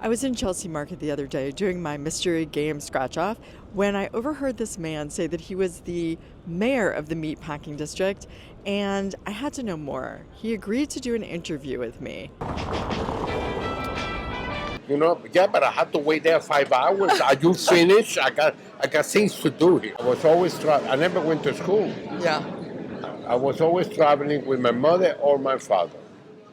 I was in Chelsea Market the other day doing my mystery game scratch off when I overheard this man say that he was the mayor of the Meatpacking District, and I had to know more. He agreed to do an interview with me. Yeah, but I had to wait there 5 hours. Are you finished? I got things to do here. I was always I never went to school. Yeah, I was always traveling with my mother or my father.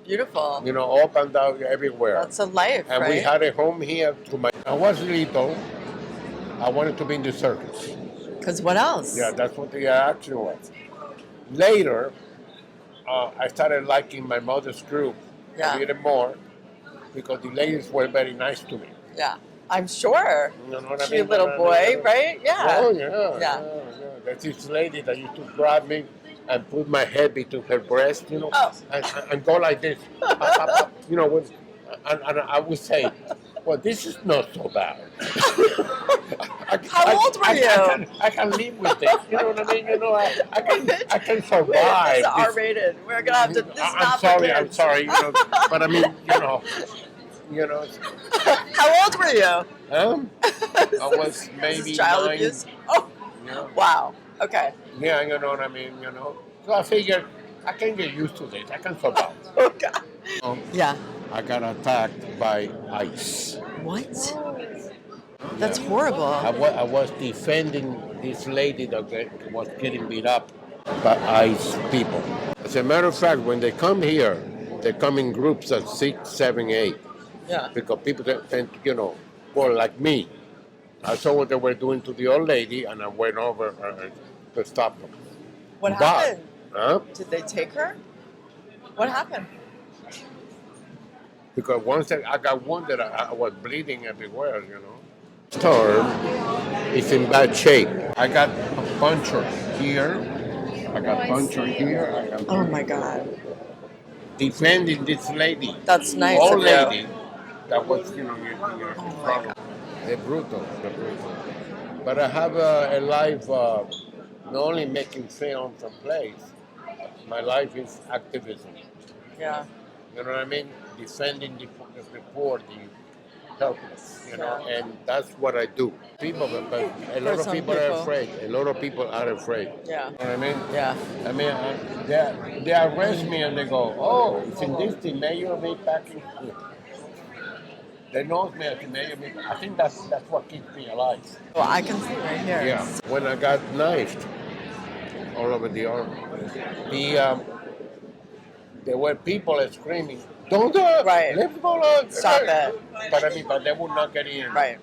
beautiful. Up and down everywhere. That's a life, And we right? had a home here. I was little. I wanted to be in the circus. Because what else? Yeah, that's what the action was. Later, I started liking my mother's group Yeah. a little more because the ladies were very nice to me. Yeah, I'm sure. You know what I Cute mean? little boy, right? Yeah. Oh, yeah. There's this lady that used to grab me and put my head between her breast, Oh. and go like this. And I would say, well, this is not so bad. How old were you? I can live with this. You know what I mean? I can survive. Wait, this is this. R-rated. We're gonna have to. This is not for I'm kids. sorry. But I mean, How old were you? I was This maybe is child 9. abuse. Oh, wow. Okay. Yeah, you know what I mean. So I figured I can get used to this. I can survive. Oh God. Yeah. I got attacked by ICE. What? That's horrible. I was defending this lady that was getting beat up by ICE people. As a matter of fact, when they come here, they come in groups of 6, 7, 8. Yeah. Because people tend to, well, like me. I saw what they were doing to the old lady, and I went over to stop them. What happened? Huh? Did they take her? What happened? Because once I got wounded, I was bleeding everywhere, Storm is in bad shape. I got a puncture here. I got puncture here. Oh my God. Defending this lady. That's nice Old of you. lady that was, your problem. They're brutal. But I have a life not only making films and plays. My life is activism. Yeah. You know what I mean? Defending the poor, the helpless, and that's what I do. But a lot of people are afraid. A lot of people are afraid. Yeah. You know what I mean? Yeah. I mean, they arrest me and they go, oh, it's in this the mayor of Meatpacking. They know me as the mayor of Meatpacking. I think that's what keeps me alive. Well, I can see right here. Yeah. When I got knifed all over the arm, there were people screaming, don't do it! Right. Let's go! Stop it. But they would not get in. Right.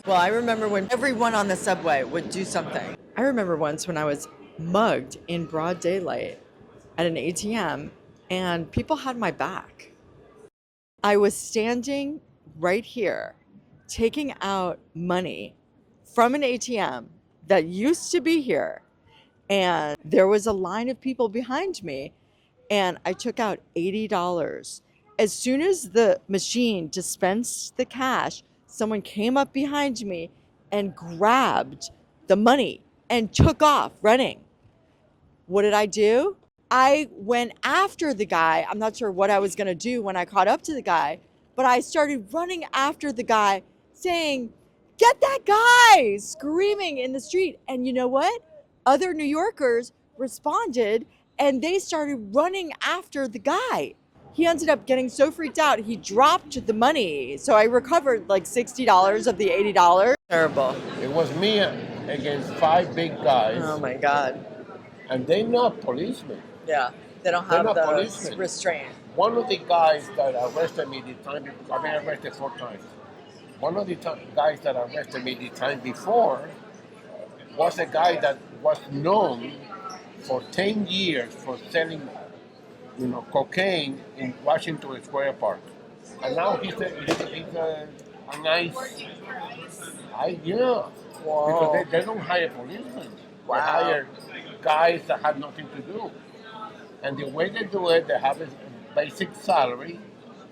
Well, I remember when everyone on the subway would do something. I remember once when I was mugged in broad daylight at an ATM, and people had my back. I was standing right here, taking out money from an ATM that used to be here, and there was a line of people behind me, and I took out $80. As soon as the machine dispensed the cash, someone came up behind me and grabbed the money and took off running. What did I do? I went after the guy. I'm not sure what I was going to do when I caught up to the guy, but I started running after the guy saying, "Get that guy!" screaming in the street. And you know what? Other New Yorkers responded and they started running after the guy. He ended up getting so freaked out, he dropped the money. So I recovered like $60 of the $80. Terrible. It was me against 5 big guys. Oh my God. And they're not policemen. Yeah. They don't They're have not the policemen. restraint. One of the guys that arrested me the time, I've been arrested 4 times. One of the guys that arrested me the time before was a guy that was known for 10 years for selling, cocaine in Washington Square Park. And now he's a nice, yeah. Wow. Because they don't hire policemen. Wow. They hire guys that have nothing to do. And the way they do it, they have a basic salary,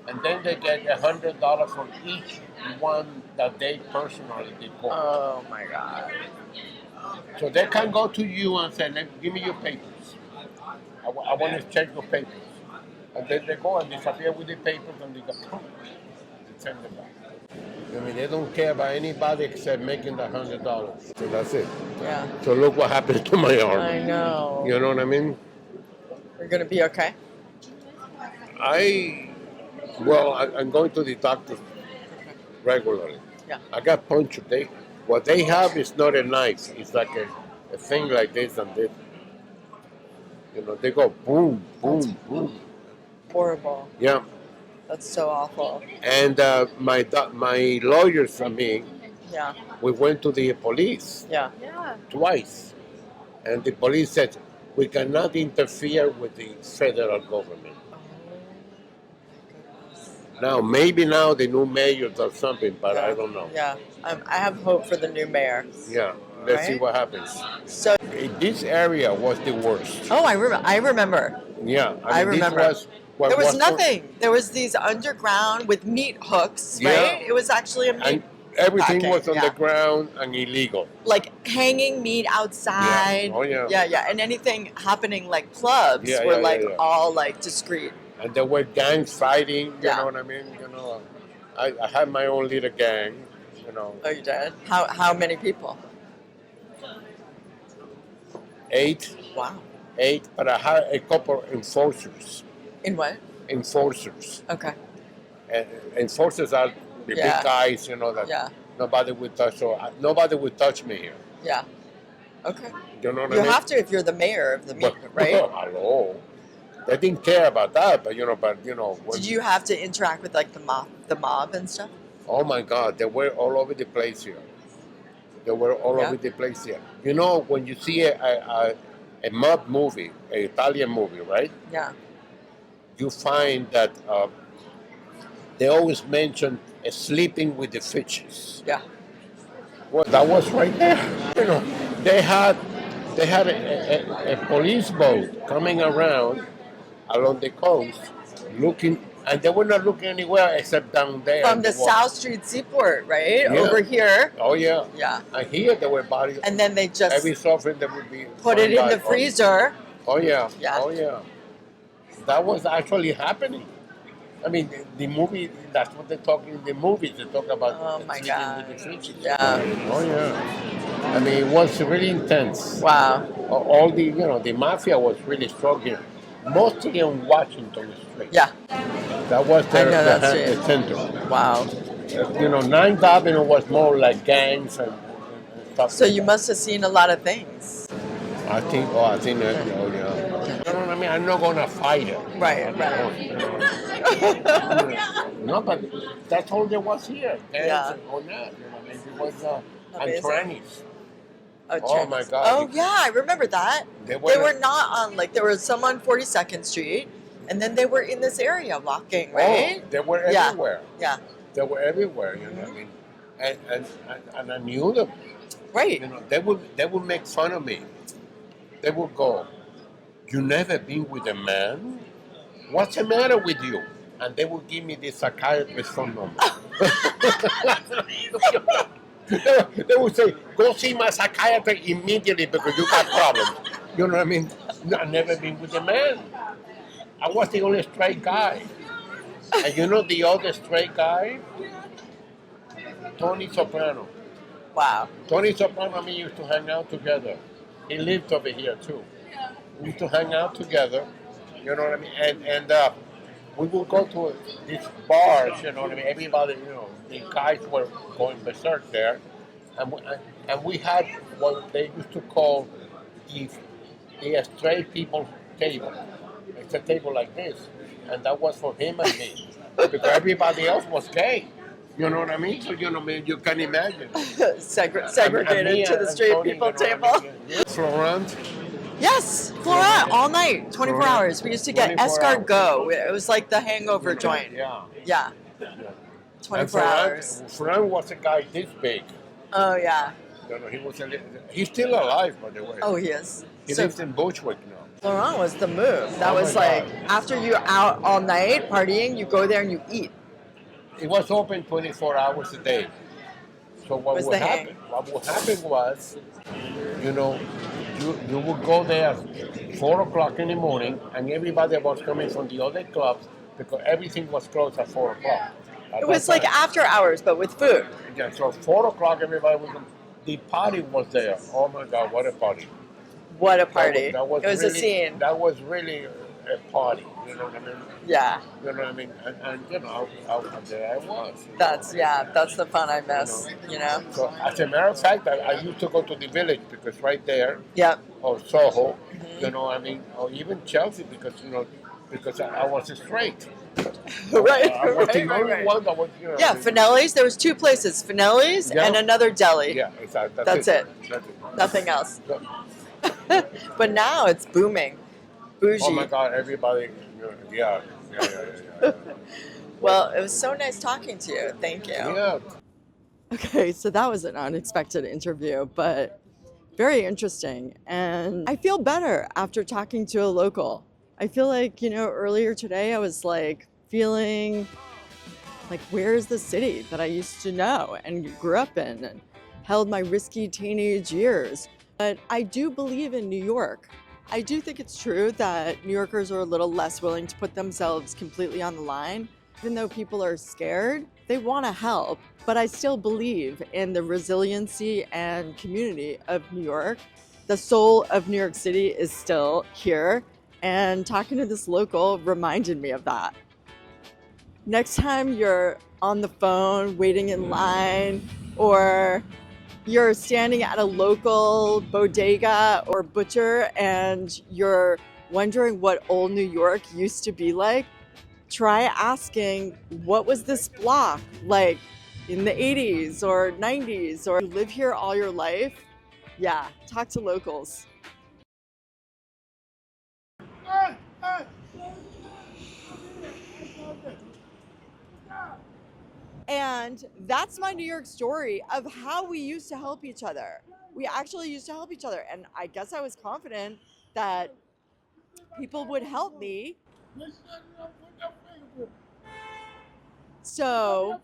and then they get $100 for each one that they personally deport. Oh my God. So they can go to you and say, give me your papers. I want to check your papers. And then they go and disappear with the papers and they go, send them back. I mean, they don't care about anybody except making the $100. So that's it. Yeah. So look what happened to my arm. I know. You know what I mean? You're gonna be okay. I'm going to the doctor regularly. Yeah. I got punctured. What they have is not a knife. It's like a thing like this and this. You know, they go boom, boom, boom. Horrible. Yeah. That's so awful. And my lawyers and me, Yeah. we went to the police Yeah. twice. And the police said, we cannot interfere with the federal government. Now, maybe now the new mayor does something, but I don't know. Yeah. I have hope for the new mayor. Yeah, let's see Right? what happens. So. This area was the worst. Oh, I remember. Yeah, I remember. This was, There was nothing. There was these underground with meat hooks, right? Yeah. It was actually a meat. And everything packing, was on yeah. the ground and illegal. Like hanging meat outside. Yeah. Oh, yeah. Yeah. And anything happening like clubs Yeah, were yeah, like yeah. all like discreet. And there were gangs fighting, you Yeah. know what I mean? You know, I had my own little gang, you know. Oh, you did? How many people? 8, Wow. but I had a couple enforcers. In what? Enforcers. Okay. Enforcers are the Yeah. big guys, you know, that Yeah. nobody would touch. So nobody would touch me here. Yeah. Okay. You know what You I mean? have to if you're the mayor of the meat, But- right? Hello. They didn't care about that, but you know. When, Did you have to interact with like the mob and stuff? oh my God, they were all over the place here. They were all Yeah. over the place here. You know, when you see a mob movie, an Italian movie, right? Yeah. You find that they always mention sleeping with the fishes. Yeah. Well, that was right there. You know, they had a police boat coming around along the coast, looking, and they were not looking anywhere except down there. From in the water. South Street Seaport, right? Yeah. Over here. Oh yeah. Yeah. And here there were bodies. And then they just Every so often there would be. put it in found the by- freezer. Oh yeah. Yeah. Oh yeah. That was actually happening. I mean, the movie. That's what they talk in the movies. They talk about. Oh my sleeping God. with the fishes. Yeah. Oh yeah. I mean, it was really intense. Wow. All the mafia was really strong here, mostly on Washington Street. Yeah. That was I know that the street. center. Wow. You know, 9th Avenue was more like gangs and stuff. So you must have seen a lot of things. I think that, you know what I mean? I'm not gonna fight it. Right. No, but that's all there was here. Gangs Yeah. and all that. You know, I mean, it was and Amazing. trannies. Oh, Chinese. my God. Oh yeah, I remember that. They They were- were not on there was some on 42nd Street, and then they were in this area walking, right? Oh, they were Yeah. everywhere. Yeah. They were everywhere. You know, I mean, and I knew them. Right. You know, they would make fun of me. They would go, "You never been with a man? What's the matter with you?" And they would give me the psychiatrist phone number. They would say, "Go see my psychiatrist immediately because you got problems." You know what I mean? I've never been with a man. I was the only straight guy. And you know the other straight guy? Tony Soprano. Wow. Tony Soprano and me used to hang out together. He lived over here too. We used to hang out together, you know what I mean? And we would go to these bars, you know what I mean? Everybody, you know, the guys were going berserk there. And we had what they used to call the straight people table. It's a table like this. And that was for him and me. Because everybody else was gay. You know what I mean? So, you know, you can imagine. Segregated And me to the and straight Tony, people you know table. what I mean? Yeah. Florent. Yes, Florent, all night, 24 Florent. hours. We used to get 24 Escargot. It was like the hangover joint. Yeah. Yeah, Yeah. 24 And hours. Florent was a guy this big. Oh, yeah. You know, he's still alive, by the way. Oh, he is. He So lives in Bushwick now. Florent was the move. That Oh, was my like, God. after you're out all night partying, you go there and you eat. It was open 24 hours a day. So what Was would the hang. happen? What would happen was, you know, you would go there at 4 o'clock in the morning, and everybody was coming from the other clubs because everything was closed at 4 o'clock. It was like after hours, but with food. Yeah, so 4 o'clock, everybody was. The party was there. Oh my God, what a party! What a party. That was It was really, a scene. That was really a party. You know what I mean? Yeah. You know what I mean? And you know, there I was. That's the fun I miss, you know? So as a matter of fact, I used to go to the village because right there, Yep. or Soho, you know, I mean, or even Chelsea because I was straight. Right. I was the only one that was, Yeah, Finelli's. There was 2 places, Finelli's and another deli. Yeah, exactly. That's it. That's it. Nothing else. So, But now it's booming. Bougie. oh my God, everybody, yeah. Well, it was so nice talking to you. Thank you. Yeah. Okay, so that was an unexpected interview, but very interesting. And I feel better after talking to a local. I feel like, earlier today I was like feeling like, where's the city that I used to know and grew up in and held my risky teenage years? But I do believe in New York. I do think it's true that New Yorkers are a little less willing to put themselves completely on the line. Even though people are scared, they want to help. But I still believe in the resiliency and community of New York. The soul of New York City is still here. And talking to this local reminded me of that. Next time you're on the phone, waiting in line, or you're standing at a local bodega or butcher and you're wondering what old New York used to be like, try asking, what was this block like in the 80s or 90s? Or you live here all your life? Yeah, talk to locals. And that's my New York story of how we used to help each other. We actually used to help each other. And I guess I was confident that people would help me. So